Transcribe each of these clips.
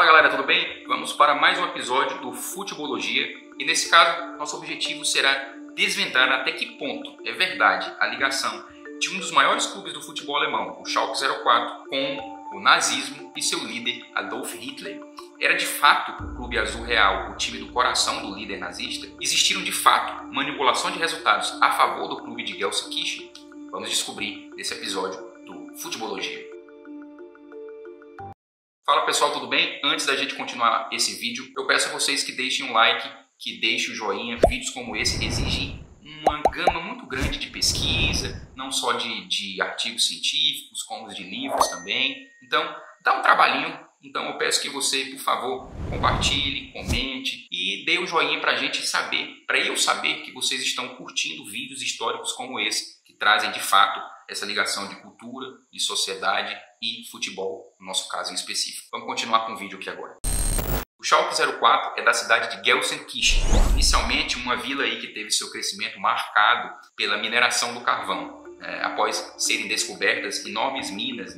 Fala galera, tudo bem? Vamos para mais um episódio do Futebolologia e nesse caso nosso objetivo será desvendar até que ponto é verdade a ligação de um dos maiores clubes do futebol alemão, o Schalke 04, com o nazismo e seu líder Adolf Hitler. Era de fato o Clube Azul Real, o time do coração do líder nazista? Existiram de fato manipulação de resultados a favor do clube de Gelsenkirchen? Vamos descobrir nesse episódio do Futebolologia. Fala pessoal, tudo bem? Antes da gente continuar esse vídeo, eu peço a vocês que deixem um like, que deixem o joinha. Vídeos como esse exigem uma gama muito grande de pesquisa, não só de artigos científicos, como de livros também. Então, dá um trabalhinho. Então eu peço que você, por favor, compartilhe, comente e dê um joinha pra gente saber, para eu saber que vocês estão curtindo vídeos históricos como esse, que trazem de fato essa ligação de cultura, de sociedade e futebol, no nosso caso em específico. Vamos continuar com o vídeo aqui agora. O Schalke 04 é da cidade de Gelsenkirchen, inicialmente uma vila aí que teve seu crescimento marcado pela mineração do carvão, após serem descobertas enormes minas,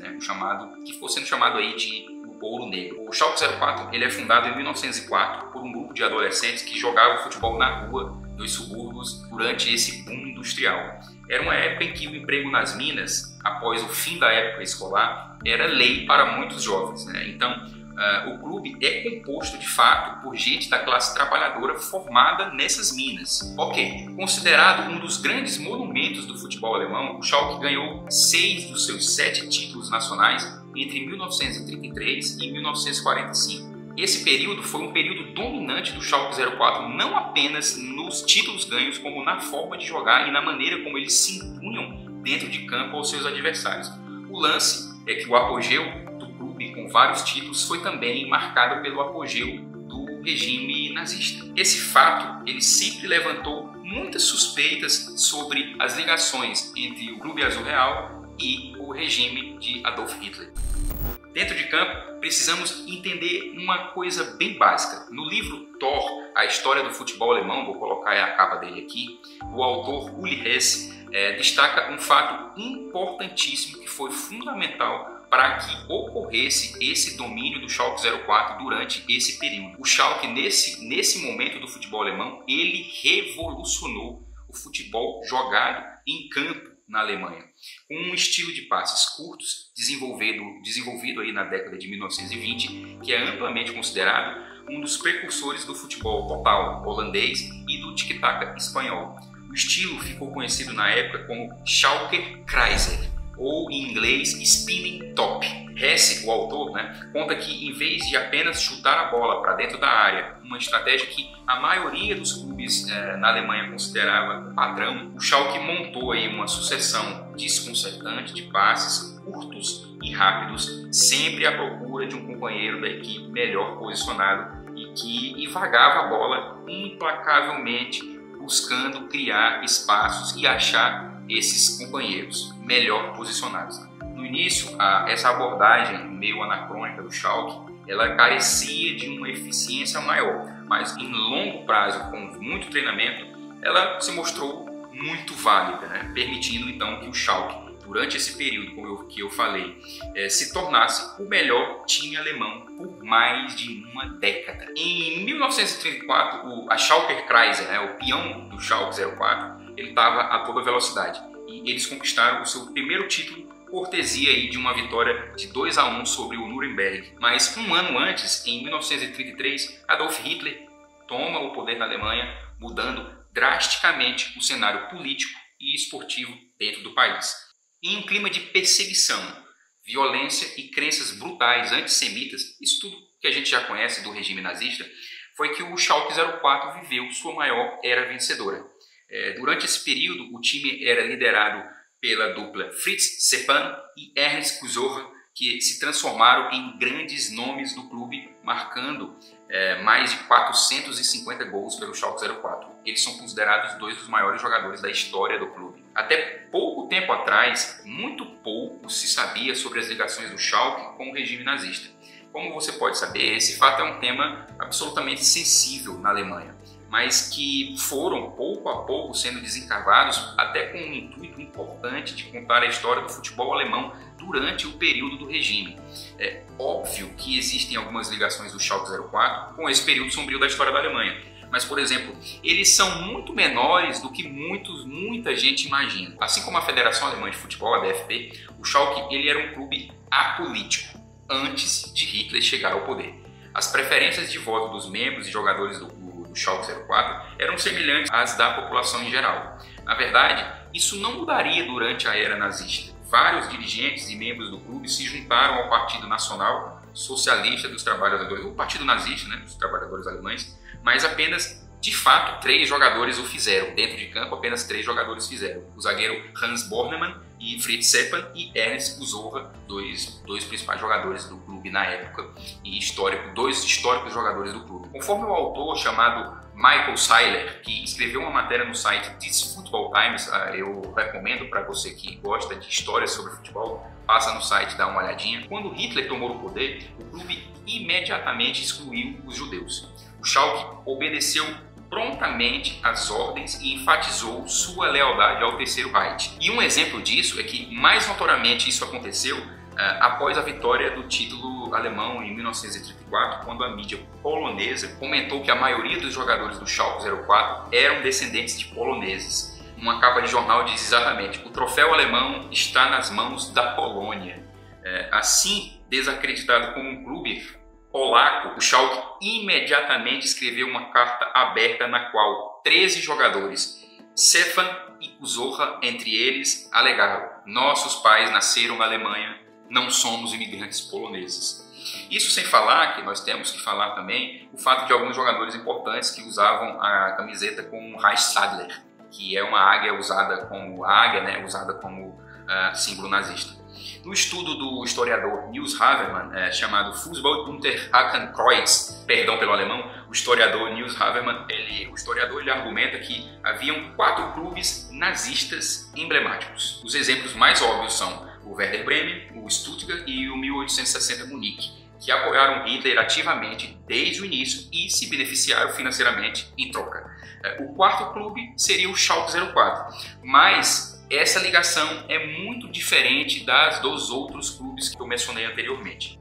que ficou sendo chamado aí de ouro negro. O Schalke 04 ele é fundado em 1904 por um grupo de adolescentes que jogavam futebol na rua dos subúrbios durante esse boom industrial. Era uma época em que o emprego nas minas, após o fim da época escolar, era lei para muitos jovens, Então, o clube é composto de fato por gente da classe trabalhadora formada nessas minas. Ok, considerado um dos grandes monumentos do futebol alemão, o Schalke ganhou 6 dos seus 7 títulos nacionais entre 1933 e 1945. Esse período foi um período dominante do Schalke 04, não apenas nos títulos ganhos, como na forma de jogar e na maneira como eles se impunham dentro de campo aos seus adversários. O lance é que o apogeu do clube com vários títulos foi também marcado pelo apogeu do regime nazista. Esse fato ele sempre levantou muitas suspeitas sobre as ligações entre o Clube Azul Real e o regime de Adolf Hitler. Dentro de campo, precisamos entender uma coisa bem básica. No livro Thor, a história do futebol alemão, vou colocar a capa dele aqui, o autor Uli Hess destaca um fato importantíssimo que foi fundamental para que ocorresse esse domínio do Schalke 04 durante esse período. O Schalke, nesse momento do futebol alemão, ele revolucionou o futebol jogado em campo na Alemanha, com um estilo de passes curtos desenvolvido aí na década de 1920, que é amplamente considerado um dos precursores do futebol total holandês e do tic-tac espanhol. O estilo ficou conhecido na época como Schalke Kreiser, ou em inglês Spinning Top. Hess, o autor, conta que em vez de apenas chutar a bola para dentro da área, uma estratégia que a maioria dos clubes na Alemanha considerava padrão, o Schalke montou aí uma sucessão desconcertante de passes curtos e rápidos, sempre à procura de um companheiro da equipe melhor posicionado e que vagava a bola implacavelmente, buscando criar espaços e achar esses companheiros melhor posicionados. No início, essa abordagem meio anacrônica do Schalke, ela carecia de uma eficiência maior, mas em longo prazo, com muito treinamento, ela se mostrou muito válida, permitindo então que o Schalke, durante esse período que eu falei, se tornasse o melhor time alemão por mais de uma década. Em 1934, a Schalke Kreiser, o peão do Schalke 04, ele estava a toda velocidade e eles conquistaram o seu primeiro título, cortesia aí de uma vitória de 2-1 sobre o Nuremberg. Mas um ano antes, em 1933, Adolf Hitler toma o poder na Alemanha, mudando drasticamente o cenário político e esportivo dentro do país. Em um clima de perseguição, violência e crenças brutais antissemitas, isso tudo que a gente já conhece do regime nazista, foi que o Schalke 04 viveu sua maior era vencedora. Durante esse período, o time era liderado pela dupla Fritz Seppan e Ernst Kuzover, que se transformaram em grandes nomes do clube, marcando mais de 450 gols pelo Schalke 04. Eles são considerados 2 dos maiores jogadores da história do clube. Até pouco tempo atrás, muito pouco se sabia sobre as ligações do Schalke com o regime nazista. Como você pode saber, esse fato é um tema absolutamente sensível na Alemanha. mas que foram pouco a pouco sendo desencavados, até com um intuito importante de contar a história do futebol alemão durante o período do regime. É óbvio que existem algumas ligações do Schalke 04 com esse período sombrio da história da Alemanha, mas, por exemplo, eles são muito menores do que muita gente imagina. Assim como a Federação Alemã de Futebol, a DFB, o Schalke ele era um clube apolítico antes de Hitler chegar ao poder. As preferências de voto dos membros e jogadores do Schalke 04 eram semelhantes às da população em geral. Na verdade, isso não mudaria durante a era nazista. Vários dirigentes e membros do clube se juntaram ao Partido Nacional Socialista dos Trabalhadores, o Partido Nazista, né, dos Trabalhadores Alemães, mas apenas, de fato, 3 jogadores o fizeram. Dentro de campo, apenas 3 jogadores fizeram. O zagueiro Hans Bornemann e Fritz Seppan e Ernst Usorra, dois principais jogadores do clube na época e dois históricos jogadores do clube. Conforme o autor chamado Michael Seiler, que escreveu uma matéria no site This Football Times, eu recomendo para você que gosta de histórias sobre futebol, passa no site, dá uma olhadinha. Quando Hitler tomou o poder, o clube imediatamente excluiu os judeus. O Schalke obedeceu prontamente às ordens e enfatizou sua lealdade ao Terceiro Reich. E um exemplo disso é que, mais notoriamente, isso aconteceu após a vitória do título alemão em 1934, quando a mídia polonesa comentou que a maioria dos jogadores do Schalke 04 eram descendentes de poloneses. Uma capa de jornal diz exatamente: o troféu alemão está nas mãos da Polônia. Assim, desacreditado como um clube polaco, o Schalke imediatamente escreveu uma carta aberta na qual 13 jogadores, Seppan e Usorra entre eles, alegaram: nossos pais nasceram na Alemanha, não somos imigrantes poloneses. Isso sem falar que nós temos que falar também o fato de alguns jogadores importantes que usavam a camiseta com Reichsadler, que é uma águia usada como usada como símbolo nazista. No estudo do historiador Niels Havermann, chamado Fußball unter Hakenkreuz, perdão pelo alemão, o historiador Niels Havermann, ele argumenta que haviam 4 clubes nazistas emblemáticos. Os exemplos mais óbvios são o Werder Bremen, o Stuttgart e o 1860 Munique, que apoiaram Hitler ativamente desde o início e se beneficiaram financeiramente em troca. O 4º clube seria o Schalke 04, mas essa ligação é muito diferente dos outros clubes que eu mencionei anteriormente.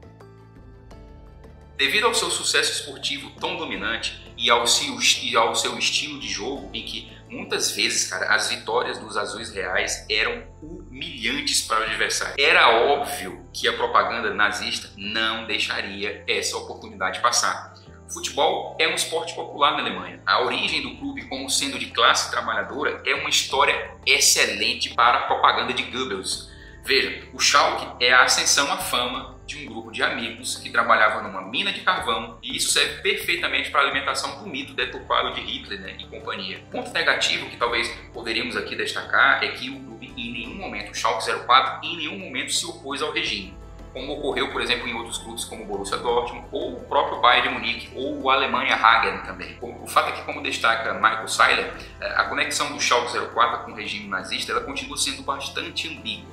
Devido ao seu sucesso esportivo tão dominante e ao seu estilo de jogo, em que muitas vezes, cara, as vitórias dos azuis reais eram humilhantes para o adversário, era óbvio que a propaganda nazista não deixaria essa oportunidade passar. O futebol é um esporte popular na Alemanha. A origem do clube como sendo de classe trabalhadora é uma história excelente para a propaganda de Goebbels. Veja, o Schalke é a ascensão à fama de um grupo de amigos que trabalhava numa mina de carvão, e isso serve perfeitamente para a alimentação do mito deturpado de Hitler, né, e companhia. Ponto negativo que talvez poderíamos aqui destacar é que o clube em nenhum momento, o Schalke 04, em nenhum momento se opôs ao regime, como ocorreu, por exemplo, em outros clubes como o Borussia Dortmund, ou o próprio Bayern de Munique, ou o Alemanha Hagen também. O fato é que, como destaca Michael Seiler, a conexão do Schalke 04 com o regime nazista ela continua sendo bastante ambígua.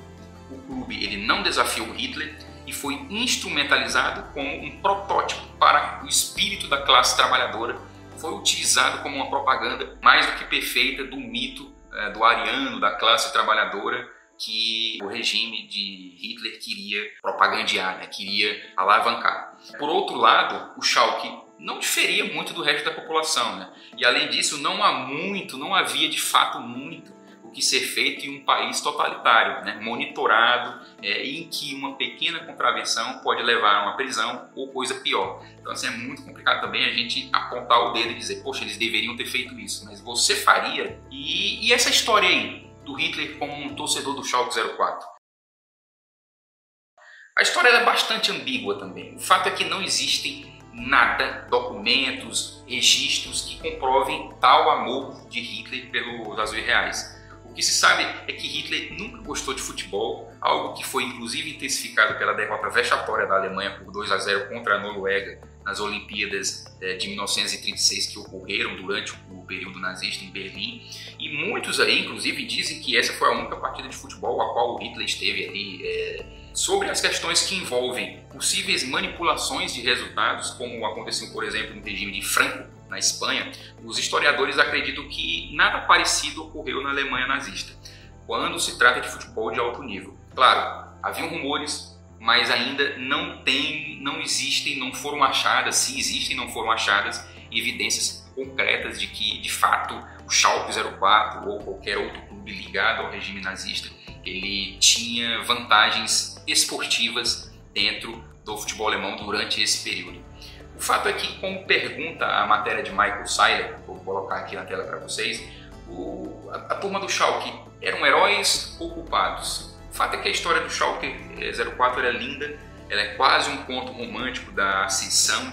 O clube ele não desafiou Hitler e foi instrumentalizado como um protótipo para o espírito da classe trabalhadora, foi utilizado como uma propaganda mais do que perfeita do mito do ariano, da classe trabalhadora, que o regime de Hitler queria propagandear, né? Queria alavancar. Por outro lado, o Schalke não diferia muito do resto da população, né? E além disso, não havia de fato muito o que ser feito em um país totalitário, né? Monitorado, em que uma pequena contravenção pode levar a uma prisão ou coisa pior. Então assim, é muito complicado também a gente apontar o dedo e dizer, poxa, eles deveriam ter feito isso, mas você faria? E essa história aí do Hitler como um torcedor do Schalke 04? A história é bastante ambígua também. O fato é que não existem nada, documentos, registros que comprovem tal amor de Hitler pelos azuis reais. O que se sabe é que Hitler nunca gostou de futebol, algo que foi inclusive intensificado pela derrota vexatória da Alemanha por 2-0 contra a Noruega nas Olimpíadas de 1936 que ocorreram durante o período nazista em Berlim. E muitos aí, inclusive, dizem que essa foi a única partida de futebol a qual o Hitler esteve ali Sobre as questões que envolvem possíveis manipulações de resultados, como aconteceu, por exemplo, no regime de Franco, na Espanha, os historiadores acreditam que nada parecido ocorreu na Alemanha nazista, quando se trata de futebol de alto nível. Claro, haviam rumores, mas ainda não existem, não foram achadas, se existem, não foram achadas evidências concretas de que, de fato, o Schalke 04 ou qualquer outro clube ligado ao regime nazista, ele tinha vantagens esportivas dentro do futebol alemão durante esse período. O fato é que, como pergunta a matéria de Michael Seiler, vou colocar aqui na tela para vocês, a turma do Schalke eram heróis ou culpados? O fato é que a história do Schalke 04 é linda, ela é quase um conto romântico da ascensão,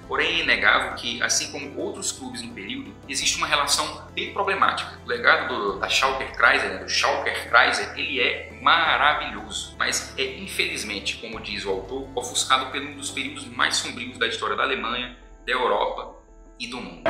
porém é inegável que, assim como outros clubes no período, existe uma relação bem problemática. O legado da Schalker Kreise, do Schalker Kreise, ele é maravilhoso, mas é infelizmente, como diz o autor, ofuscado por um dos períodos mais sombrios da história da Alemanha, da Europa e do mundo.